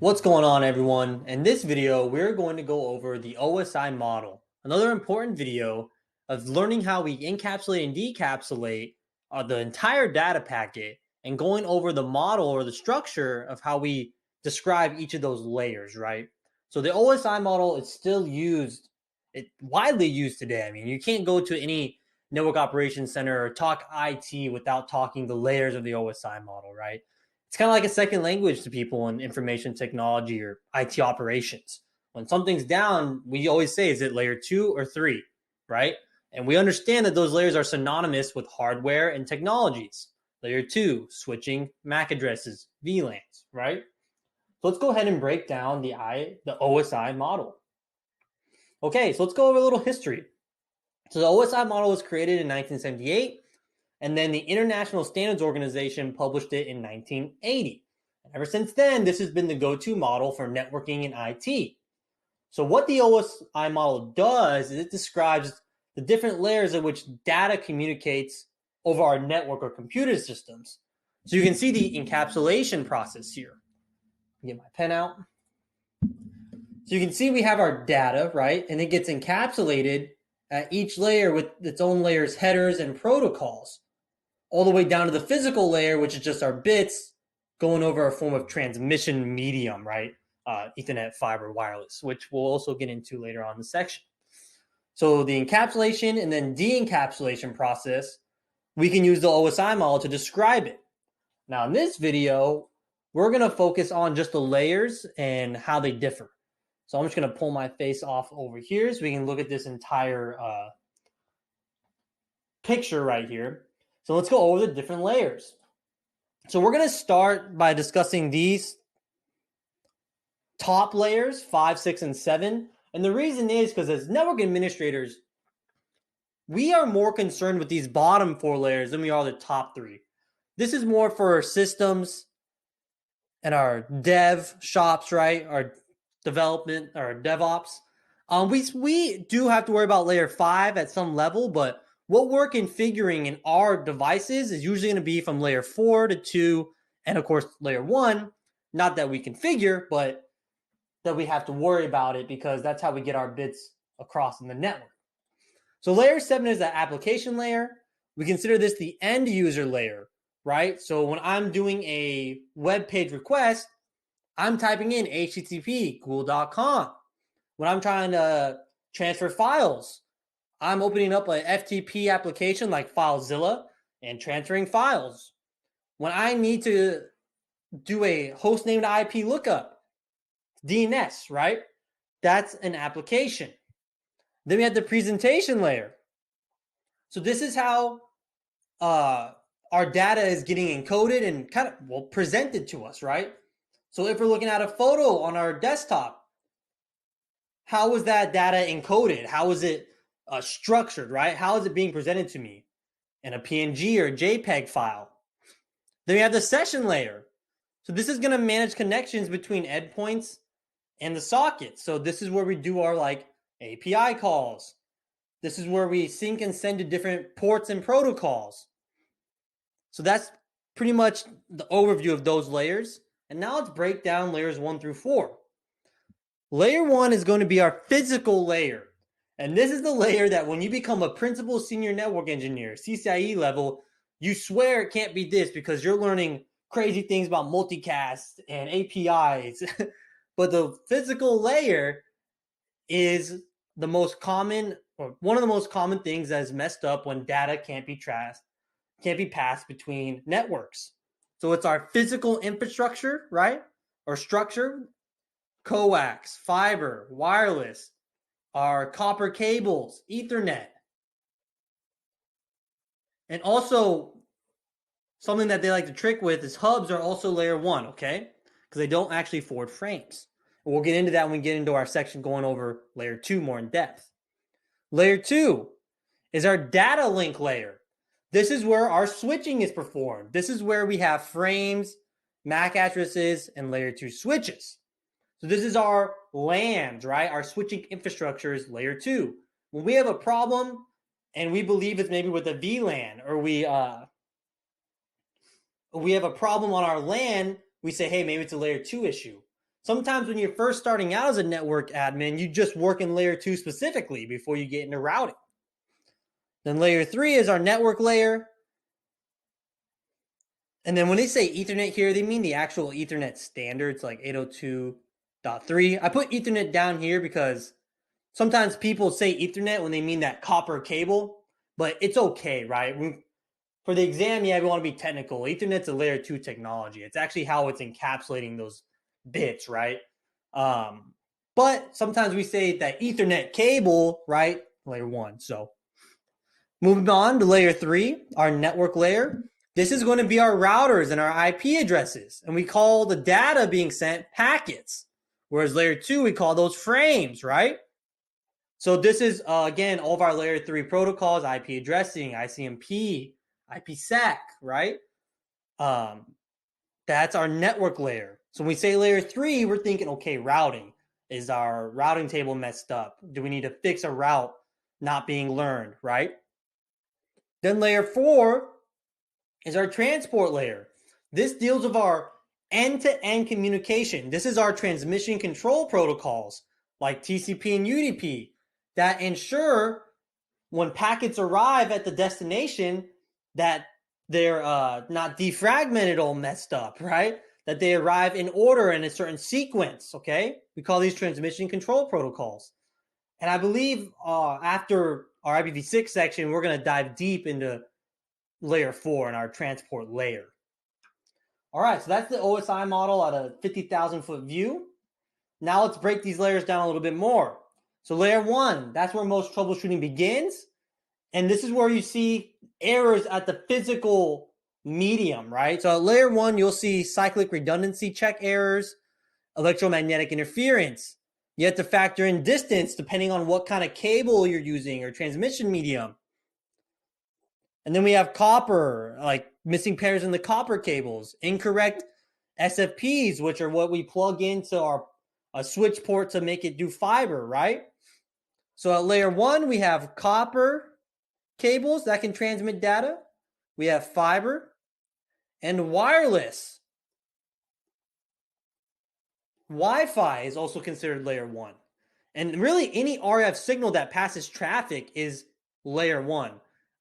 What's going on, everyone? In this video, we're going to go over the OSI model, another important video of learning how we encapsulate and decapsulate the entire data packet and going over the model or the structure of how we describe each of those layers, right? So the OSI model is still widely used today. I mean, you can't go to any network operations center or talk IT without talking the layers of the OSI model, right? It's kind of like a second language to people in information technology or IT operations. When something's down, we always say, is it layer 2 or 3, right? And we understand that those layers are synonymous with hardware and technologies. Layer 2, switching, MAC addresses, VLANs, right? So let's go ahead and break down the OSI model. Okay, so let's go over a little history. So the OSI model was created in 1978, and then the International Standards Organization published it in 1980. And ever since then, this has been the go-to model for networking and IT. So what the OSI model does is it describes the different layers at which data communicates over our network or computer systems. So you can see the encapsulation process here. Get my pen out. So you can see we have our data, right? And it gets encapsulated at each layer with its own layers, headers, and protocols, all the way down to the physical layer, which is just our bits going over a form of transmission medium, right? Ethernet, fiber, wireless, which we'll also get into later on in the section. So the encapsulation and then de-encapsulation process, we can use the OSI model to describe it. Now in this video, we're going to focus on just the layers and how they differ. So I'm just going to pull my face off over here so we can look at this entire picture right here. So let's go over the different layers. So we're going to start by discussing these top layers, 5, 6, and 7. And the reason is because as network administrators, we are more concerned with these bottom 4 layers than we are the top 3. This is more for systems and our dev shops, right? Our development, our DevOps. We do have to worry about layer 5 at some level, but what we're configuring in our devices is usually going to be from layer 4 to 2, and of course, layer 1. Not that we configure, but that we have to worry about it because that's how we get our bits across in the network. So layer 7 is the application layer. We consider this the end user layer, right? So when I'm doing a web page request, I'm typing in http google.com. When I'm trying to transfer files, I'm opening up an FTP application like FileZilla and transferring files. When I need to do a hostname to IP lookup, DNS, right? That's an application. Then we have the presentation layer. So this is how our data is getting encoded and kind of presented to us, right? So if we're looking at a photo on our desktop, how is that data encoded? How is it structured, right? How is it being presented to me in a PNG or JPEG file? Then we have the session layer. So this is going to manage connections between endpoints and the socket. So this is where we do our API calls. This is where we sync and send to different ports and protocols. So that's pretty much the overview of those layers. And now let's break down layers 1 through 4. Layer 1 is going to be our physical layer. And this is the layer that when you become a principal senior network engineer, CCIE level, you swear it can't be this because you're learning crazy things about multicast and APIs. But the physical layer is the most common, or one of the most common things that is messed up when data can't be passed between networks. So it's our physical infrastructure, right? Or structure, coax, fiber, wireless, our copper cables, Ethernet. And also, something that they like to trick with is hubs are also layer 1, okay? Because they don't actually forward frames. And we'll get into that when we get into our section going over layer 2 more in depth. Layer 2 is our data link layer. This is where our switching is performed. This is where we have frames, MAC addresses, and layer 2 switches. So this is our LANs, right? Our switching infrastructure is layer 2. When we have a problem and we believe it's maybe with a VLAN, or we have a problem on our LAN, we say, hey, maybe it's a layer 2 issue. sometimes when you're first starting out as a network admin, you just work in layer 2 specifically before you get into routing. Then layer 3 is our network layer. And then when they say Ethernet here, they mean the actual Ethernet standards like 802.3. I put Ethernet down here because sometimes people say Ethernet when they mean that copper cable, but it's okay, right? For the exam, yeah, we want to be technical. Ethernet's a layer 2 technology. It's actually how it's encapsulating those bits, right? But sometimes we say that Ethernet cable, right? Layer 1. So moving on to layer 3, our network layer. This is going to be our routers and our IP addresses. And we call the data being sent packets. Whereas layer 2, we call those frames, right? So this is, again, all of our layer 3 protocols, IP addressing, ICMP, IPsec, right? That's our network layer. So when we say layer 3, we're thinking, okay, routing. Is our routing table messed up? Do we need to fix a route not being learned, right? Then layer 4 is our transport layer. This deals with our end-to-end communication. This is our transmission control protocols like TCP and UDP that ensure when packets arrive at the destination that they're not defragmented all messed up, right? That they arrive in order in a certain sequence, okay? We call these transmission control protocols. And I believe after our IPv6 section, we're going to dive deep into layer 4 in our transport layer. All right, so that's the OSI model at a 50,000 foot view. Now let's break these layers down a little bit more. So layer 1, that's where most troubleshooting begins. And this is where you see errors at the physical medium, right? So at layer 1, you'll see cyclic redundancy check errors, electromagnetic interference. You have to factor in distance depending on what kind of cable you're using or transmission medium. And then we have copper, like missing pairs in the copper cables, incorrect SFPs, which are what we plug into a switch port to make it do fiber, right? So at layer 1, we have copper cables that can transmit data. We have fiber and wireless. Wi-Fi is also considered layer 1. And really any RF signal that passes traffic is layer 1.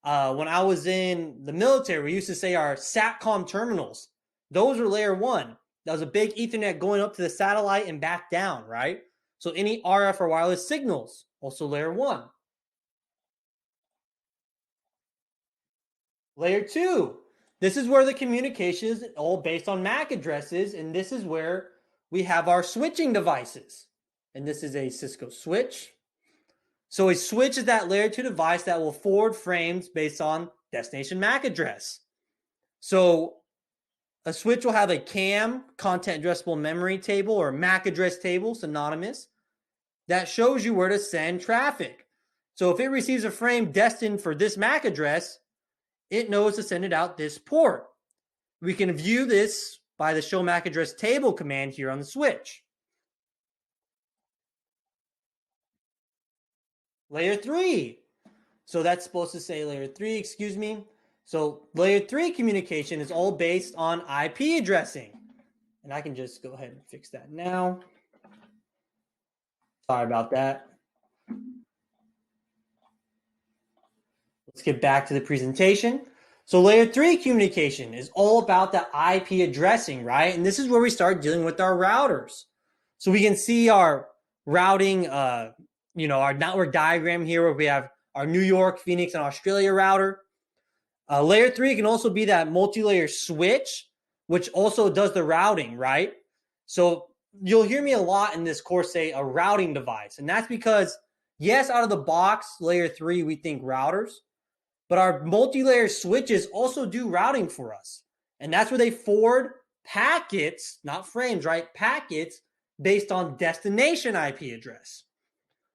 When I was in the military, we used to say our SATCOM terminals. Those are layer 1. That was a big Ethernet going up to the satellite and back down, right? So any RF or wireless signals, also layer 1. Layer 2. This is where the communication is all based on MAC addresses, and this is where we have our switching devices. And this is a Cisco switch. So a switch is that layer 2 device that will forward frames based on destination MAC address. So a switch will have a CAM, content addressable memory table, or MAC address table, synonymous, that shows you where to send traffic. So if it receives a frame destined for this MAC address, it knows to send it out this port. We can view this by the show MAC address table command here on the switch. Layer 3. So that's supposed to say layer 3, excuse me. So layer 3 communication is all based on IP addressing. And I can just go ahead and fix that now. Sorry about that. Let's get back to the presentation. So layer 3 communication is all about the IP addressing, right? And this is where we start dealing with our routers. So we can see our routing, our network diagram here where we have our New York, Phoenix, and Australia router. Layer 3 can also be that multi-layer switch, which also does the routing, right? So you'll hear me a lot in this course say a routing device. And that's because, yes, out of the box, layer 3, we think routers. But our multi-layer switches also do routing for us. And that's where they forward packets, not frames, right? Packets based on destination IP address.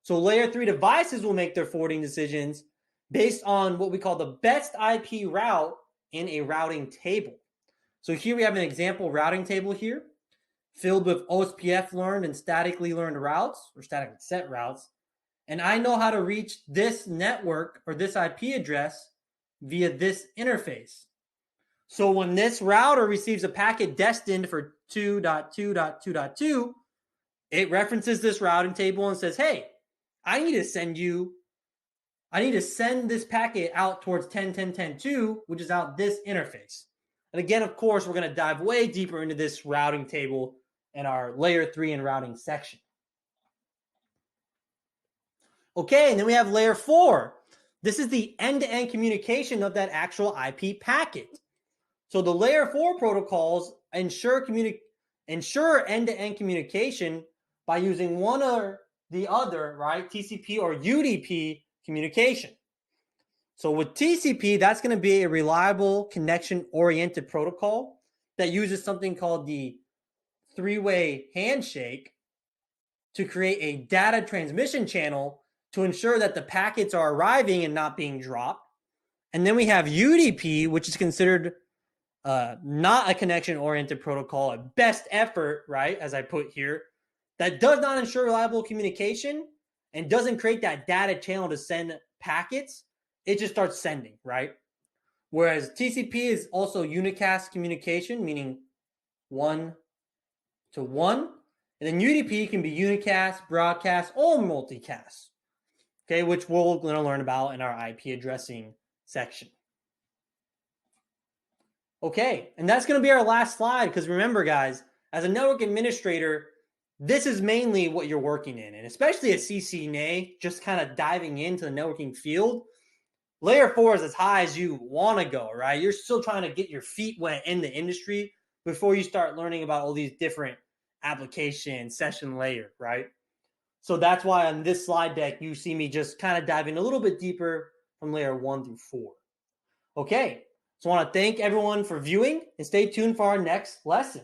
So layer 3 devices will make their forwarding decisions based on what we call the best IP route in a routing table. So here we have an example routing table here filled with OSPF learned and statically learned routes or statically set routes. And I know how to reach this network or this IP address via this interface. So when this router receives a packet destined for 2.2.2.2, it references this routing table and says, hey, I need to send this packet out towards 10.10.10.2, which is out this interface. And again, of course, we're going to dive way deeper into this routing table in our layer 3 and routing section. Okay, and then we have layer 4. This is the end-to-end communication of that actual IP packet. So the layer 4 protocols ensure end-to-end communication by using one or the other, right? TCP or UDP communication. So with TCP, that's going to be a reliable connection-oriented protocol that uses something called the three-way handshake to create a data transmission channel to ensure that the packets are arriving and not being dropped. And then we have UDP, which is considered not a connection-oriented protocol, a best effort, right, as I put here, that does not ensure reliable communication and doesn't create that data channel to send packets. It just starts sending, right? Whereas TCP is also unicast communication, meaning 1 to 1. And then UDP can be unicast, broadcast, or multicast, okay, which we're going to learn about in our IP addressing section. Okay, and that's going to be our last slide because remember, guys, as a network administrator, this is mainly what you're working in, and especially at CCNA, just kind of diving into the networking field. Layer 4 is as high as you want to go, right? You're still trying to get your feet wet in the industry before you start learning about all these different application session layer, right? So that's why on this slide deck, you see me just kind of diving a little bit deeper from layer 1 through 4. Okay, so I want to thank everyone for viewing and stay tuned for our next lesson.